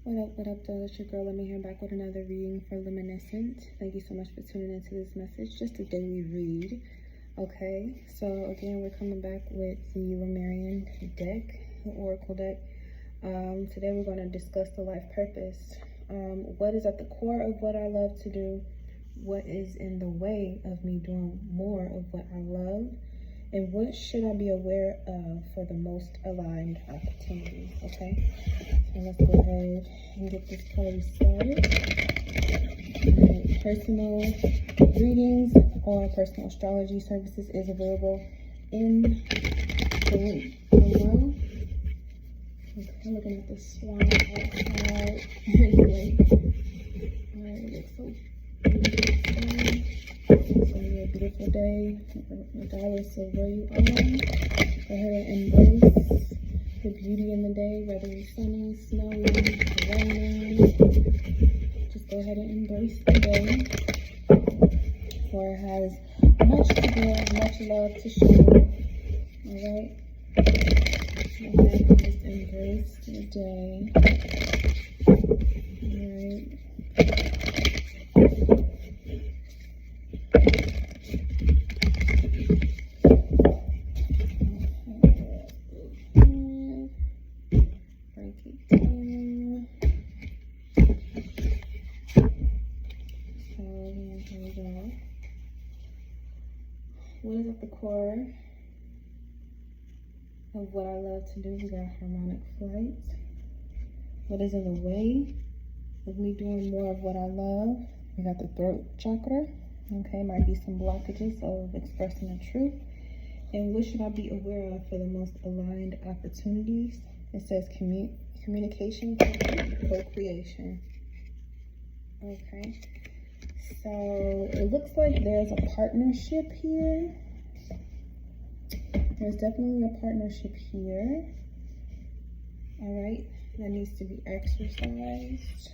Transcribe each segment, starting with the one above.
What up, though? It's your girl. Let me hear back with another reading for Luminescent. Thank you so much for tuning into this message. Just a daily read. Okay, so again, we're coming back with the Lemurian deck, the Oracle deck. Today we're going to discuss the life purpose. What is at the core of what I love to do? What is in the way of me doing more of what I love? And what should I be aware of for the most aligned opportunities? Okay, so let's go ahead and get this party started. Personal readings or personal astrology services is available in the link below. Okay, I'm looking at the swan outside. Anyway, alright, it looks so beautiful. It's gonna be a beautiful day, regardless of where you are. Go ahead and embrace the beauty in the day, whether it's sunny, snowy, raining. Just go ahead and embrace the day, for it has much to give, much love to show. Alright? Go ahead and just embrace the day. Alright? What is at the core of what I love to do? We got harmonic flight. What is in the way of me doing more of what I love? We got the throat chakra. Okay, might be some blockages of expressing the truth. And what should I be aware of for the most aligned opportunities? It says communication, co-creation. Okay. So it looks like there's a partnership here. There's definitely a partnership here. All right, that needs to be exercised.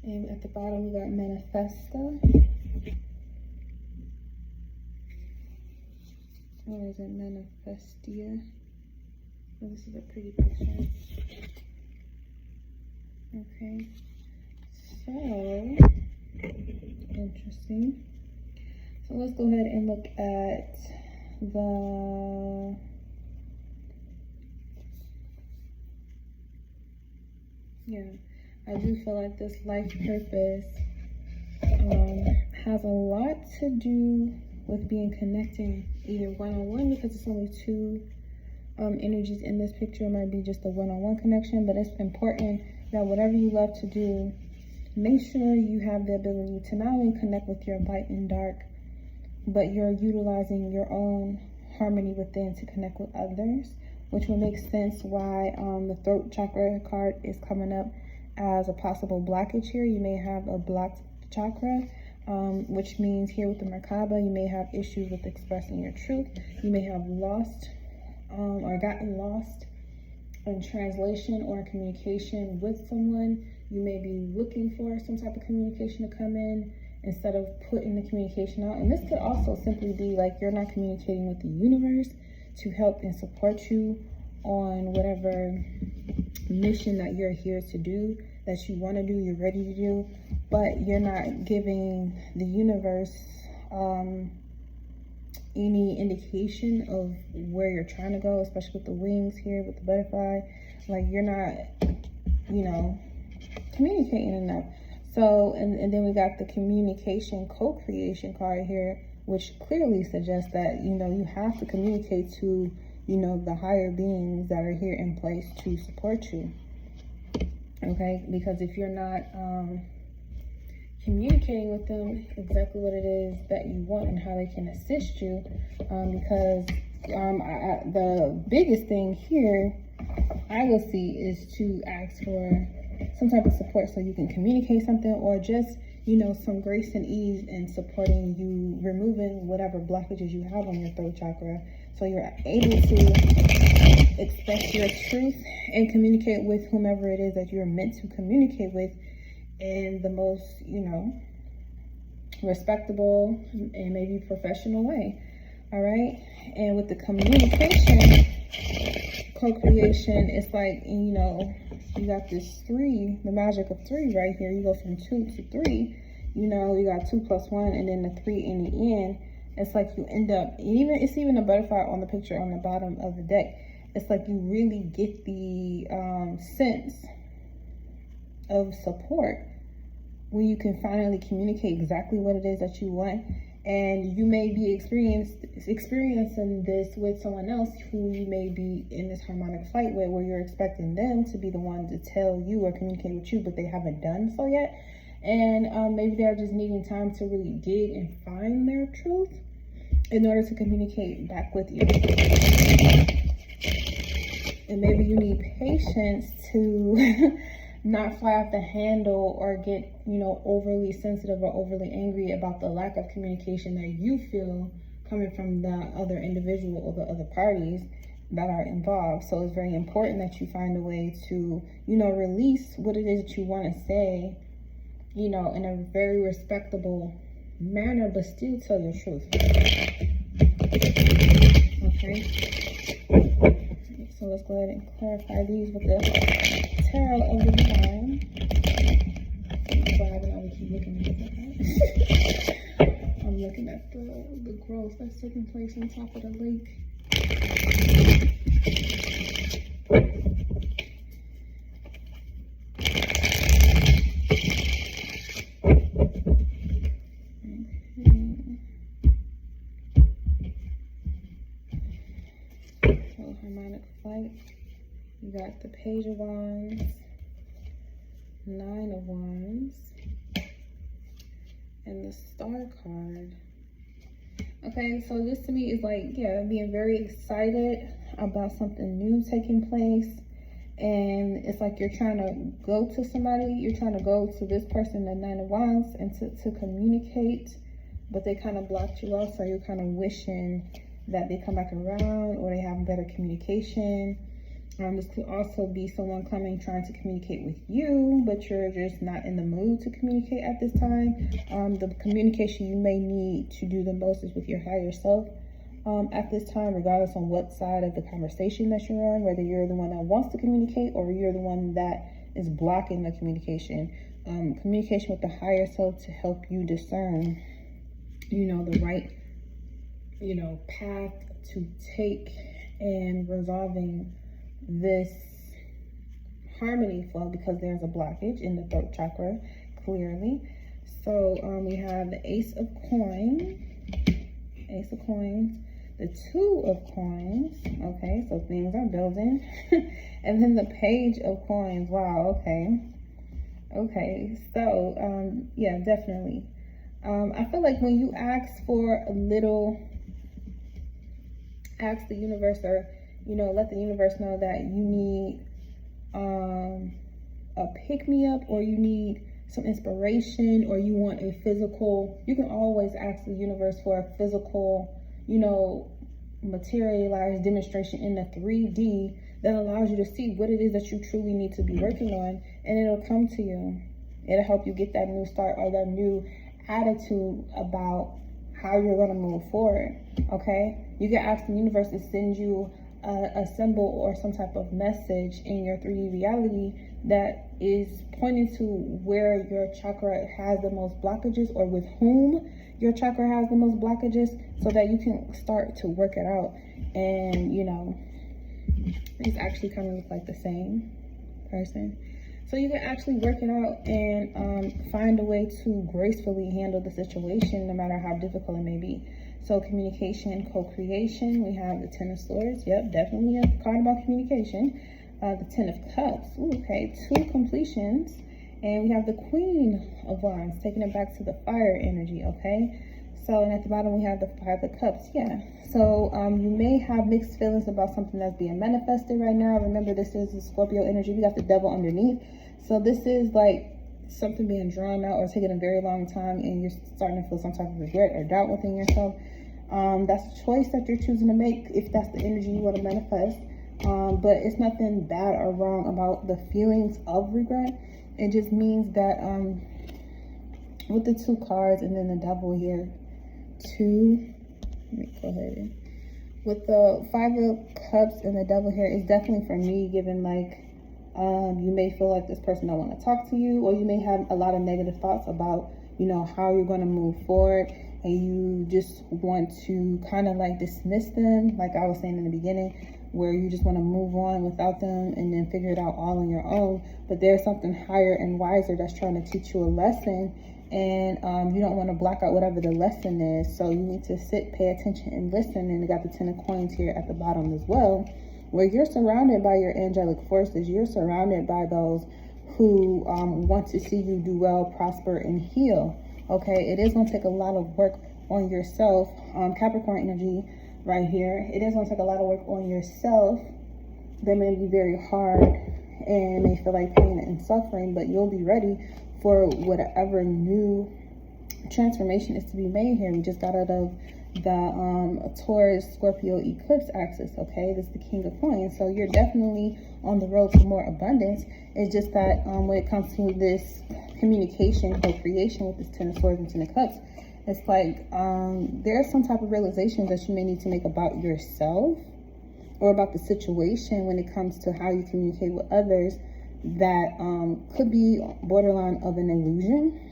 And at the bottom we got manifesta. Or is it manifestia? Oh, this is a pretty picture. Okay, so interesting. So let's go ahead and look at I do feel like this life purpose has a lot to do with being connecting either one-on-one, because it's only two energies in this picture. It might be just a one-on-one connection, but it's important that whatever you love to do, make sure you have the ability to not only connect with your light and dark, but you're utilizing your own harmony within to connect with others, which will make sense why the throat chakra card is coming up as a possible blockage here. You may have a blocked chakra, which means here with the Merkaba, you may have issues with expressing your truth. You may have lost or gotten lost in translation or communication with someone. You may be looking for some type of communication to come in instead of putting the communication out. And this could also simply be like you're not communicating with the universe to help and support you on whatever mission that you're here to do, that you want to do, you're ready to do, but you're not giving the universe any indication of where you're trying to go, especially with the wings here, with the butterfly. Like you're not, communicating enough. So, and then we got the communication co-creation card here, which clearly suggests that, you have to communicate to, the higher beings that are here in place to support you. Okay, because if you're not communicating with them exactly what it is that you want and how they can assist you, because the biggest thing here I will see is to ask for some type of support so you can communicate something, or just, some grace and ease in supporting you, removing whatever blockages you have on your throat chakra, so you're able to express your truth and communicate with whomever it is that you're meant to communicate with in the most, respectable and maybe professional way. All right. And with the communication co-creation, it's like, you got this 3, the magic of 3 right here. You go from 2 to 3. You know, you got 2 plus 1 and then the 3 in the end. It's like you end up, it's even a butterfly on the picture on the bottom of the deck. It's like you really get the sense of support when you can finally communicate exactly what it is that you want. And you may be experiencing this with someone else who you may be in this harmonic fight with, where you're expecting them to be the one to tell you or communicate with you, but they haven't done so yet. And maybe they're just needing time to really dig and find their truth in order to communicate back with you. And maybe you need patience to not fly off the handle or get, you know, overly sensitive or overly angry about the lack of communication that you feel coming from the other individual or the other parties that are involved. So it's very important that you find a way to, you know, release what it is that you want to say, you know, in a very respectable manner, but still tell your truth. Okay. So let's go ahead and clarify these with the Tarot of the Divine. I'm looking at the growth that's taking place on top of the lake. So harmonic flight. You got the Page of Wands, 9 of Wands, and the Star card. Okay, so this to me is like, yeah, being very excited about something new taking place. And it's like you're trying to go to somebody, you're trying to go to this person, the 9 of Wands, and to communicate, but they kind of blocked you out. So you're kind of wishing that they come back around or they have better communication. This could also be someone coming trying to communicate with you, but you're just not in the mood to communicate at this time. The communication you may need to do the most is with your higher self at this time, regardless on what side of the conversation that you're on, whether you're the one that wants to communicate or you're the one that is blocking the communication. Communication with the higher self to help you discern, you know, the right, you know, path to take in resolving this harmony flow, because there's a blockage in the throat chakra, clearly. So we have the Ace of Coins, the 2 of Coins. Okay, so things are building. And then the Page of Coins. Wow, okay, so yeah, definitely. I feel like when you ask for a little, ask the universe, or, you know, let the universe know that you need a pick-me-up, or you need some inspiration, or you want a physical, you can always ask the universe for a physical, you know, materialized demonstration in the 3D that allows you to see what it is that you truly need to be working on, and it'll come to you. It'll help you get that new start or that new attitude about how you're going to move forward. Okay, you can ask the universe to send you a symbol or some type of message in your 3D reality that is pointing to where your chakra has the most blockages, or with whom your chakra has the most blockages, so that you can start to work it out. And, you know, it's actually kind of look like the same person. So you can actually work it out and find a way to gracefully handle the situation, no matter how difficult it may be. So communication, co-creation, we have the 10 of Swords. Yep, definitely a card about communication. The 10 of Cups. Ooh, okay, 2 completions. And we have the Queen of Wands, taking it back to the fire energy, okay? So, and at the bottom we have the 5 of Cups. Yeah, so you may have mixed feelings about something that's being manifested right now. Remember, this is the Scorpio energy. We got the Devil underneath. So this is like something being drawn out or taking a very long time, and you're starting to feel some type of regret or doubt within yourself. That's a choice that you're choosing to make, if that's the energy you want to manifest. But it's nothing bad or wrong about the feelings of regret. It just means that with the 2 cards and then the Devil here, let me go ahead. With the 5 of Cups and the Devil here, it's definitely for me giving like You may feel like this person don't want to talk to you, or you may have a lot of negative thoughts about, you know, how you're going to move forward, and you just want to kind of like dismiss them, like I was saying in the beginning, where you just want to move on without them and then figure it out all on your own. But there's something higher and wiser that's trying to teach you a lesson, and you don't want to block out whatever the lesson is. So you need to sit, pay attention, and listen. And we got the 10 of coins here at the bottom as well, where you're surrounded by your angelic forces. You're surrounded by those who want to see you do well, prosper, and heal. Okay, it is going to take a lot of work on yourself. Capricorn energy right here. It is going to take a lot of work on yourself. That may be very hard and may feel like pain and suffering, but you'll be ready for whatever new transformation is to be made here. We just got out of the Taurus Scorpio eclipse axis. Okay, this is the King of Coins, so you're definitely on the road to more abundance. It's just that when it comes to this communication, co-creation with this 10 of Swords and 10 of Cups, it's like there's some type of realization that you may need to make about yourself or about the situation when it comes to how you communicate with others, that could be borderline of an illusion.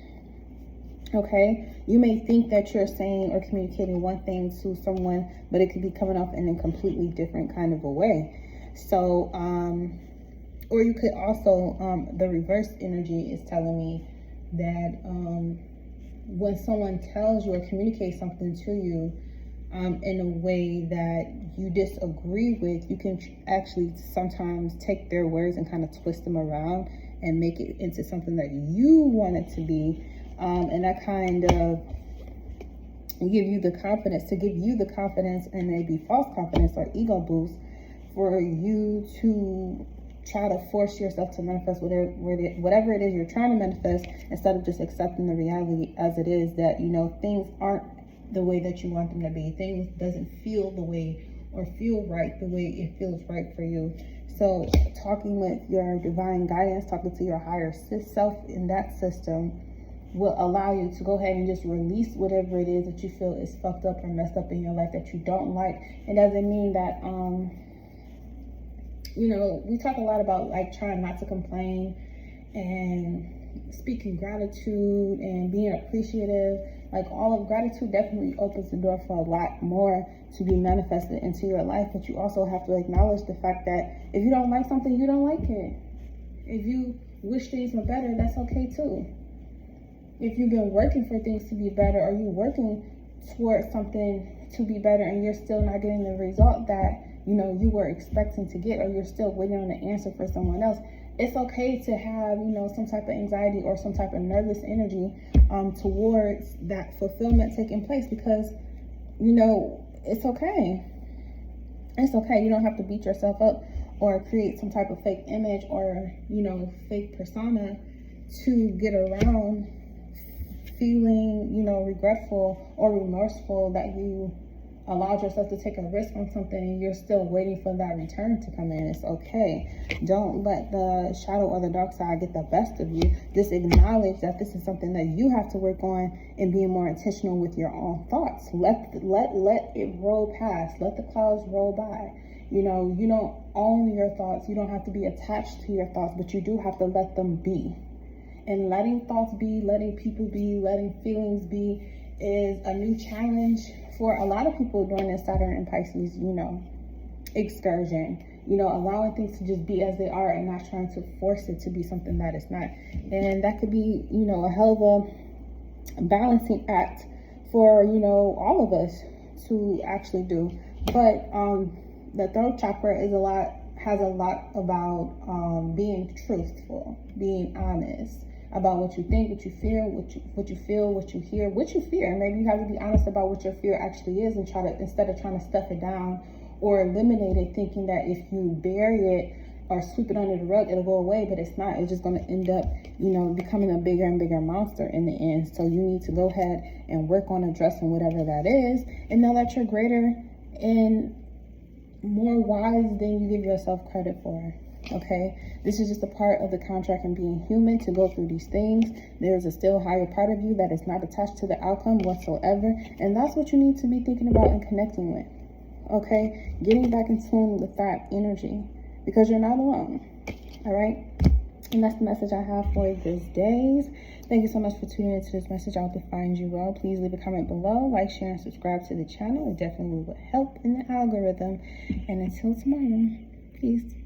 Okay, you may think that you're saying or communicating one thing to someone, but it could be coming off in a completely different kind of a way. So or you could also the reverse energy is telling me that when someone tells you or communicates something to you in a way that you disagree with, you can actually sometimes take their words and kind of twist them around and make it into something that you want it to be. And that kind of give you the confidence, and maybe false confidence or ego boost for you to try to force yourself to manifest whatever it is you're trying to manifest, instead of just accepting the reality as it is, that, you know, things aren't the way that you want them to be. Things doesn't feel the way or feel right the way it feels right for you. So talking with your divine guidance, talking to your higher self in that system, will allow you to go ahead and just release whatever it is that you feel is fucked up or messed up in your life that you don't like. It doesn't mean that you know, we talk a lot about like trying not to complain and speaking gratitude and being appreciative. Like, all of gratitude definitely opens the door for a lot more to be manifested into your life. But you also have to acknowledge the fact that if you don't like something, you don't like it. If you wish things were better, that's okay too. If you've been working for things to be better, or you're working towards something to be better and you're still not getting the result that, you know, you were expecting to get, or you're still waiting on an answer for someone else, it's okay to have, you know, some type of anxiety or some type of nervous energy towards that fulfillment taking place, because, you know, it's okay. It's okay. You don't have to beat yourself up or create some type of fake image or, you know, fake persona to get around feeling, you know, regretful or remorseful that you allowed yourself to take a risk on something and you're still waiting for that return to come in. It's okay. Don't let the shadow or the dark side get the best of you. Just acknowledge that this is something that you have to work on and being more intentional with your own thoughts. Let it roll past. Let the clouds roll by. You know, you don't own your thoughts. You don't have to be attached to your thoughts, but you do have to let them be. And letting thoughts be, letting people be, letting feelings be is a new challenge for a lot of people during this Saturn and Pisces, you know, excursion. You know, allowing things to just be as they are and not trying to force it to be something that it's not. And that could be, you know, a hell of a balancing act for, you know, all of us to actually do. But the throat chakra has a lot about being truthful, being honest about what you think, what you feel, what you hear, what you fear. Maybe you have to be honest about what your fear actually is, and try to, instead of trying to stuff it down or eliminate it, thinking that if you bury it or sweep it under the rug, it'll go away. But it's not. It's just going to end up, you know, becoming a bigger and bigger monster in the end. So you need to go ahead and work on addressing whatever that is, and know that you're greater and more wise than you give yourself credit for. Okay, this is just a part of the contract and being human to go through these things. There's a still higher part of you that is not attached to the outcome whatsoever, and that's what you need to be thinking about and connecting with. Okay, getting back in tune with that energy, because you're not alone. All right. And that's the message I have for this day. Thank you so much for tuning into this message. I hope it finds you well. Please leave a comment below, like, share, and subscribe to the channel. It definitely will help in the algorithm. And until tomorrow, peace.